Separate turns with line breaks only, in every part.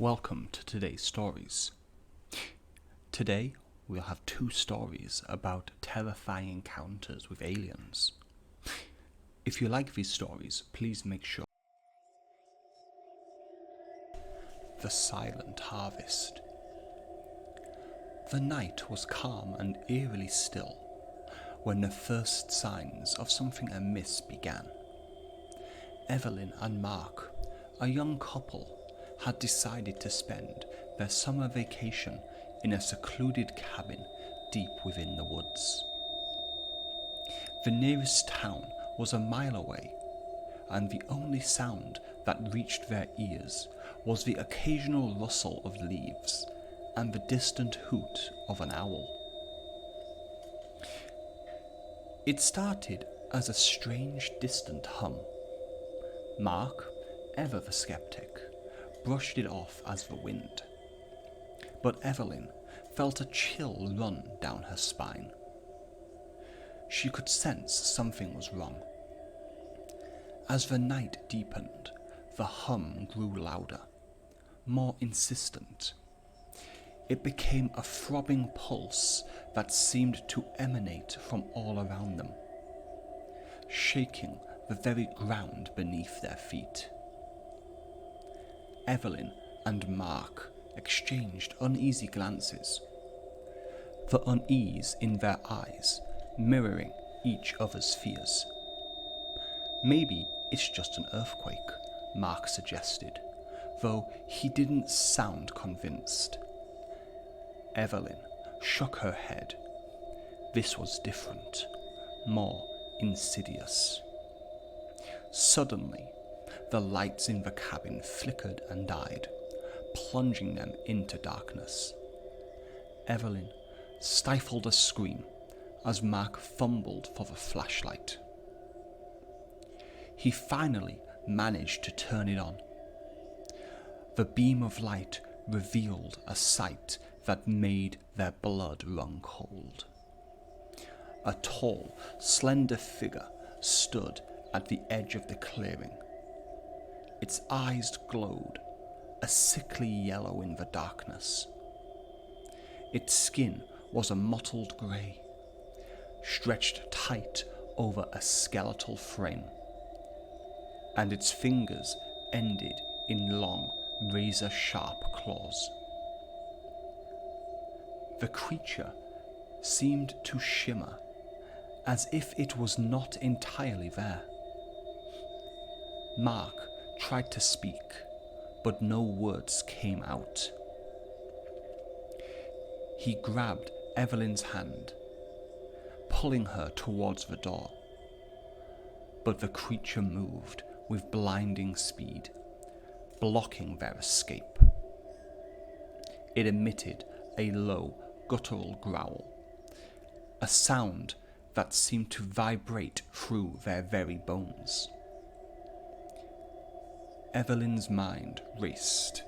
Welcome to today's stories. Today we'll have two stories about terrifying encounters with aliens. If you like these stories, please make sure. The Silent Harvest. The night was calm and eerily still when the first signs of something amiss began. Evelyn and Mark, a young couple, had decided to spend their summer vacation in a secluded cabin deep within the woods. The nearest town was a mile away, and the only sound that reached their ears was the occasional rustle of leaves and the distant hoot of an owl. It started as a strange, distant hum. Mark, ever the skeptic, brushed it off as the wind. But Evelyn felt a chill run down her spine. She could sense something was wrong. As the night deepened, the hum grew louder, more insistent. It became a throbbing pulse that seemed to emanate from all around them, shaking the very ground beneath their feet. Evelyn and Mark exchanged uneasy glances, the unease in their eyes mirroring each other's fears. Maybe it's just an earthquake, Mark suggested, though he didn't sound convinced. Evelyn shook her head. This was different, more insidious. Suddenly, the lights in the cabin flickered and died, plunging them into darkness. Evelyn stifled a scream as Mark fumbled for the flashlight. He finally managed to turn it on. The beam of light revealed a sight that made their blood run cold. A tall, slender figure stood at the edge of the clearing. Its eyes glowed, a sickly yellow in the darkness. Its skin was a mottled grey, stretched tight over a skeletal frame, and its fingers ended in long, razor-sharp claws. The creature seemed to shimmer, as if it was not entirely there. Mark tried to speak, but no words came out. He grabbed Evelyn's hand, pulling her towards the door, but the creature moved with blinding speed, blocking their escape. It emitted a low, guttural growl, a sound that seemed to vibrate through their very bones. Evelyn's mind raced.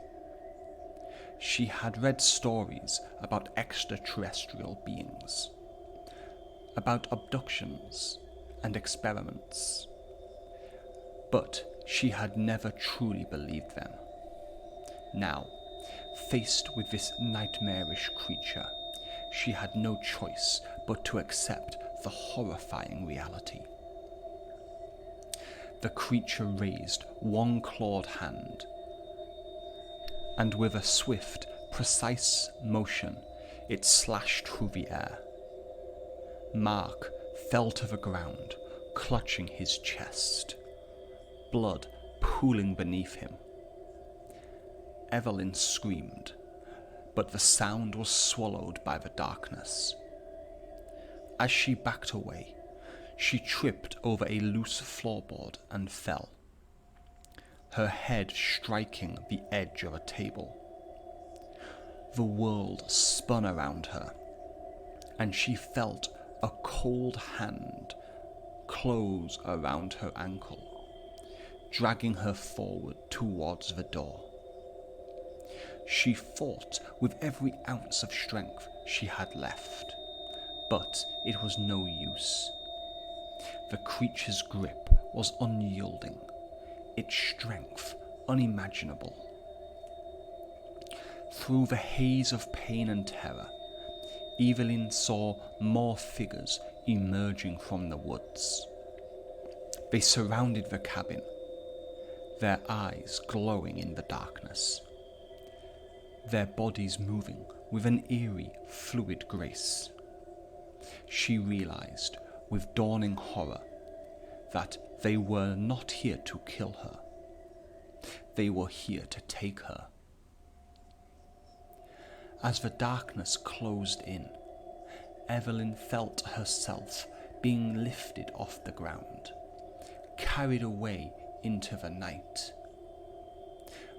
She had read stories about extraterrestrial beings, about abductions and experiments, but she had never truly believed them. Now, faced with this nightmarish creature, she had no choice but to accept the horrifying reality. The creature raised one clawed hand, and with a swift, precise motion, it slashed through the air. Mark fell to the ground, clutching his chest, blood pooling beneath him. Evelyn screamed, but the sound was swallowed by the darkness. As she backed away, she tripped over a loose floorboard and fell, her head striking the edge of a table. The world spun around her, and she felt a cold hand close around her ankle, dragging her forward towards the door. She fought with every ounce of strength she had left, but it was no use. The creature's grip was unyielding, its strength unimaginable. Through the haze of pain and terror, Evelyn saw more figures emerging from the woods. They surrounded the cabin, their eyes glowing in the darkness, their bodies moving with an eerie, fluid grace. She realized, with dawning horror, that they were not here to kill her. They were here to take her. As the darkness closed in, Evelyn felt herself being lifted off the ground, carried away into the night.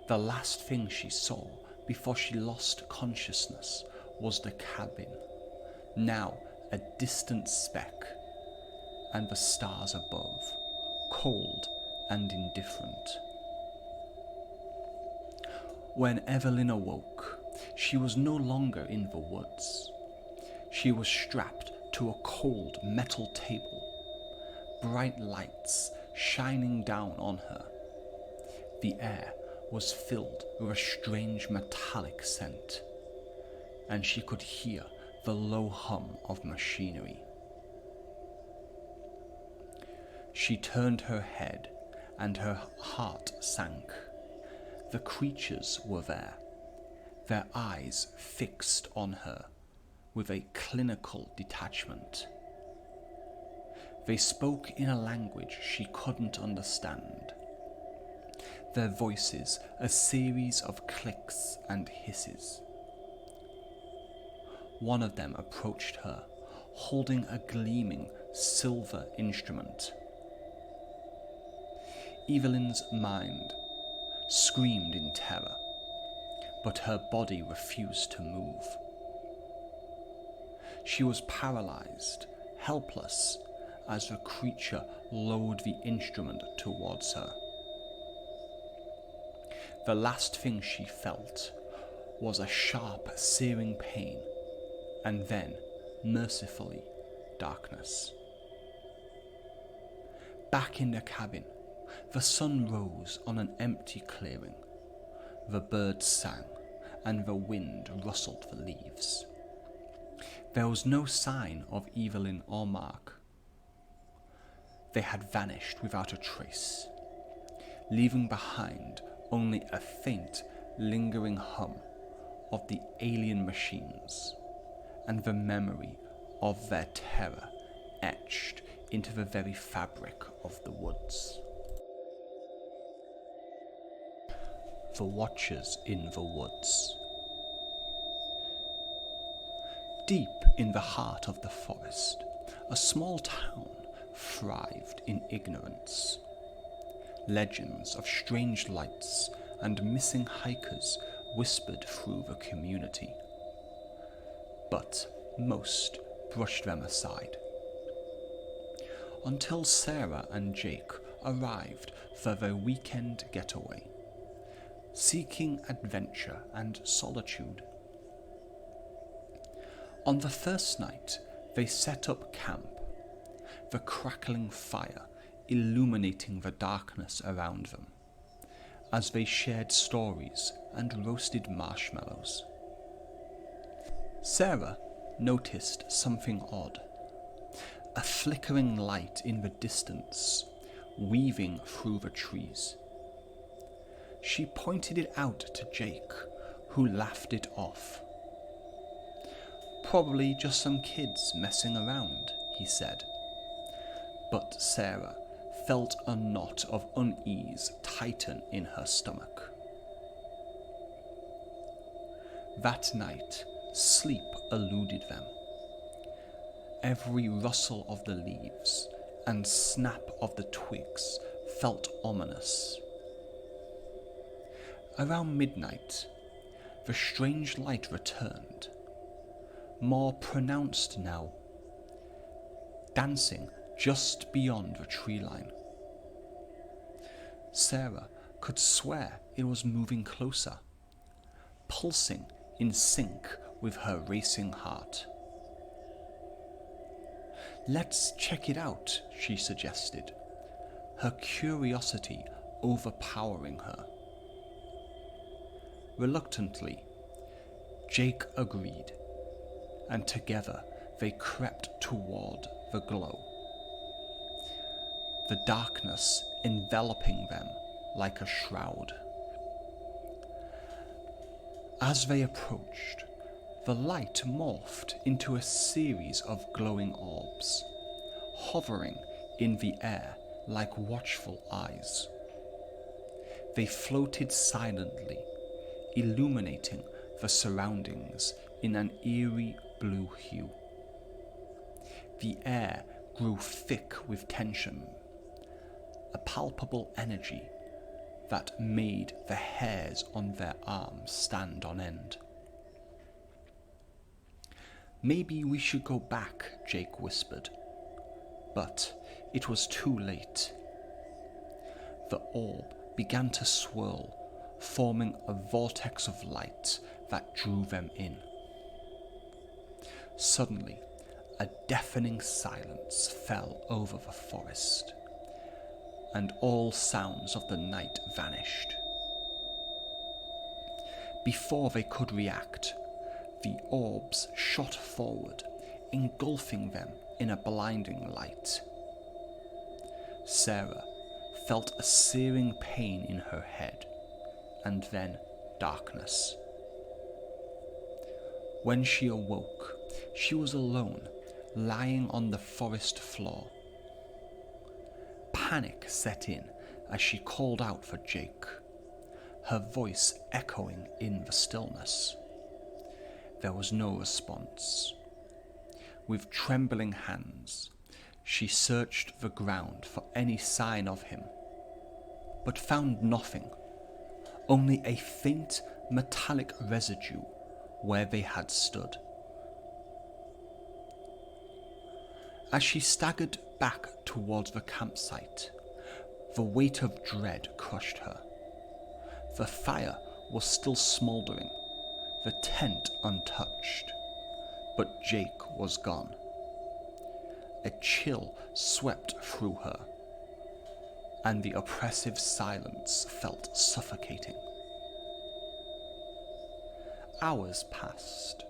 The last thing she saw before she lost consciousness was the cabin, now a distant speck, and the stars above, cold and indifferent. When Evelyn awoke, she was no longer in the woods. She was strapped to a cold metal table, bright lights shining down on her. The air was filled with a strange metallic scent, and she could hear the low hum of machinery. She turned her head, and her heart sank. The creatures were there, their eyes fixed on her with a clinical detachment. They spoke in a language she couldn't understand, their voices a series of clicks and hisses. One of them approached her, holding a gleaming silver instrument. Evelyn's mind screamed in terror, but her body refused to move. She was paralyzed, helpless, as the creature lowered the instrument towards her. The last thing she felt was a sharp, searing pain, and then, mercifully, darkness. Back in the cabin, the sun rose on an empty clearing. The birds sang, and the wind rustled the leaves. There was no sign of Evelyn or Mark. They had vanished without a trace, leaving behind only a faint, lingering hum of the alien machines and the memory of their terror etched into the very fabric of the woods. The Watchers in the Woods. Deep in the heart of the forest, a small town thrived in ignorance. Legends of strange lights and missing hikers whispered through the community, but most brushed them aside. Until Sarah and Jake arrived for their weekend getaway, seeking adventure and solitude. On the first night, they set up camp, the crackling fire illuminating the darkness around them, as they shared stories and roasted marshmallows. Sarah noticed something odd, a flickering light in the distance, weaving through the trees. She pointed it out to Jake, who laughed it off. "Probably just some kids messing around," he said. But Sarah felt a knot of unease tighten in her stomach. That night, sleep eluded them. Every rustle of the leaves and snap of the twigs felt ominous. Around midnight, the strange light returned, more pronounced now, dancing just beyond the tree line. Sarah could swear it was moving closer, pulsing in sync with her racing heart. "Let's check it out," she suggested, her curiosity overpowering her. Reluctantly, Jake agreed, and together they crept toward the glow, the darkness enveloping them like a shroud. As they approached, the light morphed into a series of glowing orbs, hovering in the air like watchful eyes. They floated silently, illuminating the surroundings in an eerie blue hue. The air grew thick with tension, a palpable energy that made the hairs on their arms stand on end. "Maybe we should go back," Jake whispered, but it was too late. The orb began to swirl, forming a vortex of light that drew them in. Suddenly, a deafening silence fell over the forest, and all sounds of the night vanished. Before they could react, the orbs shot forward, engulfing them in a blinding light. Sarah felt a searing pain in her head, and then darkness. When she awoke, she was alone, lying on the forest floor. Panic set in as she called out for Jake, her voice echoing in the stillness. There was no response. With trembling hands, she searched the ground for any sign of him, but found nothing, only a faint metallic residue where they had stood. As she staggered back towards the campsite, the weight of dread crushed her. The fire was still smouldering, the tent untouched, but Jake was gone. A chill swept through her, and the oppressive silence felt suffocating. Hours passed,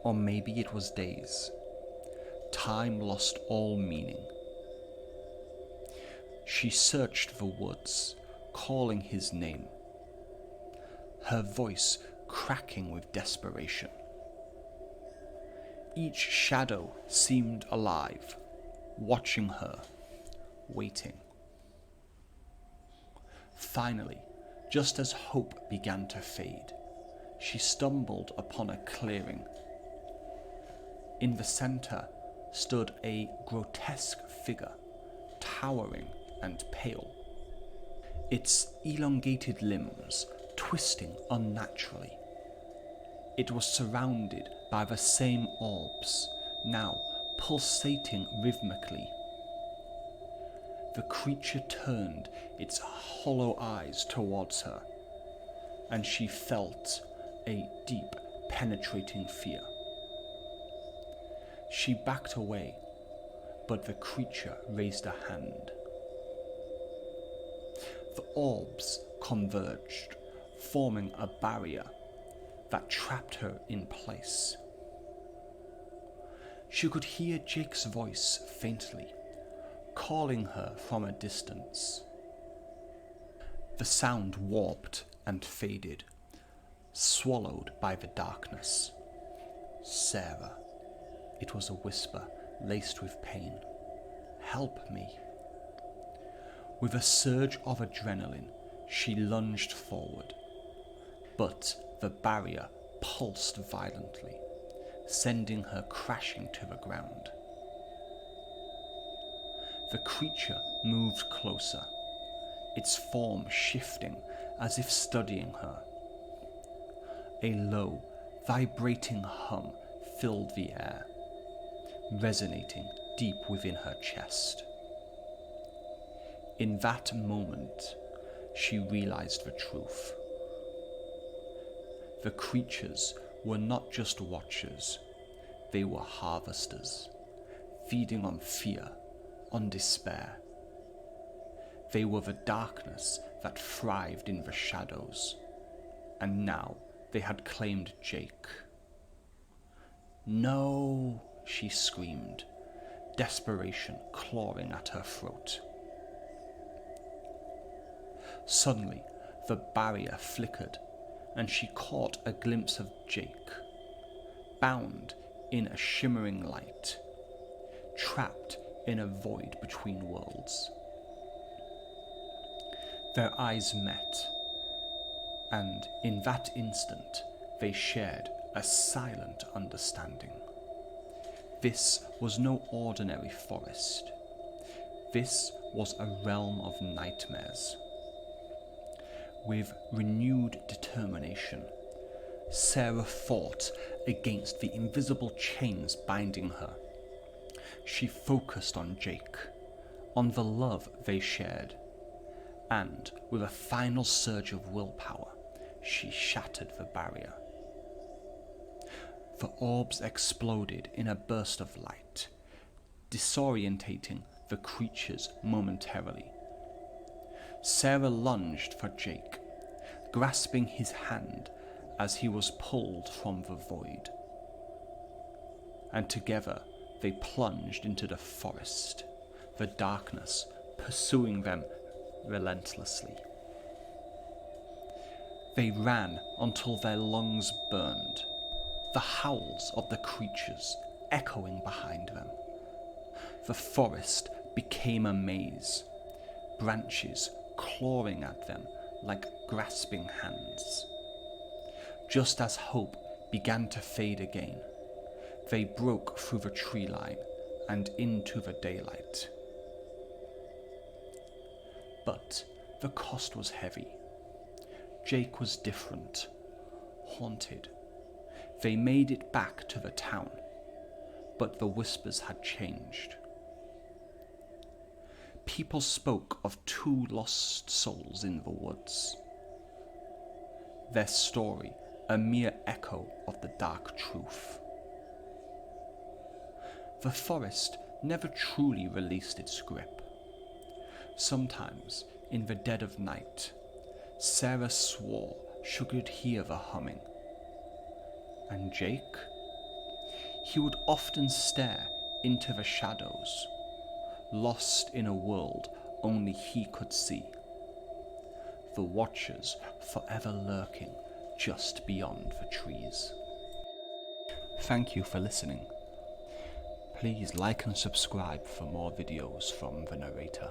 or maybe it was days. Time lost all meaning. She searched the woods, calling his name, her voice cracking with desperation. Each shadow seemed alive, watching her, waiting. Finally, just as hope began to fade, she stumbled upon a clearing. In the center stood a grotesque figure, towering and pale, its elongated limbs twisting unnaturally. It was surrounded by the same orbs, now pulsating rhythmically. The creature turned its hollow eyes towards her, and she felt a deep, penetrating fear. She backed away, but the creature raised a hand. The orbs converged, forming a barrier that trapped her in place. She could hear Jake's voice faintly, calling her from a distance. The sound warped and faded, swallowed by the darkness. "Sarah," it was a whisper laced with pain. "Help me." With a surge of adrenaline, she lunged forward, but the barrier pulsed violently, sending her crashing to the ground. The creature moved closer, its form shifting as if studying her. A low, vibrating hum filled the air, resonating deep within her chest. In that moment, she realized the truth. The creatures were not just watchers, they were harvesters, feeding on fear, on despair. They were the darkness that thrived in the shadows, and now they had claimed Jake. "No!" she screamed, desperation clawing at her throat. Suddenly, the barrier flickered, and she caught a glimpse of Jake, bound in a shimmering light, trapped in a void between worlds. Their eyes met, and in that instant they shared a silent understanding. This was no ordinary forest. This was a realm of nightmares. With renewed determination, Sarah fought against the invisible chains binding her. She focused on Jake, on the love they shared, and with a final surge of willpower, she shattered the barrier. The orbs exploded in a burst of light, disorientating the creatures momentarily. Sarah lunged for Jake, grasping his hand as he was pulled from the void. And together they plunged into the forest, the darkness pursuing them relentlessly. They ran until their lungs burned, the howls of the creatures echoing behind them. The forest became a maze, branches clawing at them like grasping hands. Just as hope began to fade again, they broke through the tree line and into the daylight. But the cost was heavy. Jake was different, haunted. They made it back to the town, but the whispers had changed. People spoke of 2 lost souls in the woods. Their story, a mere echo of the dark truth. The forest never truly released its grip. Sometimes, in the dead of night, Sarah swore she could hear the humming. And Jake? He would often stare into the shadows, lost in a world only he could see. The Watchers forever lurking just beyond the trees. Thank you for listening. Please like and subscribe for more videos from the narrator.